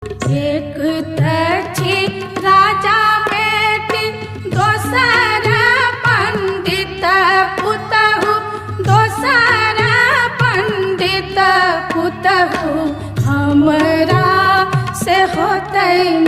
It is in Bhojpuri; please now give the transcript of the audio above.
एक तछी राजा बेटी दोसर पंडित पुतहु, दोसर पंडित पुतहु, हमरा से होतै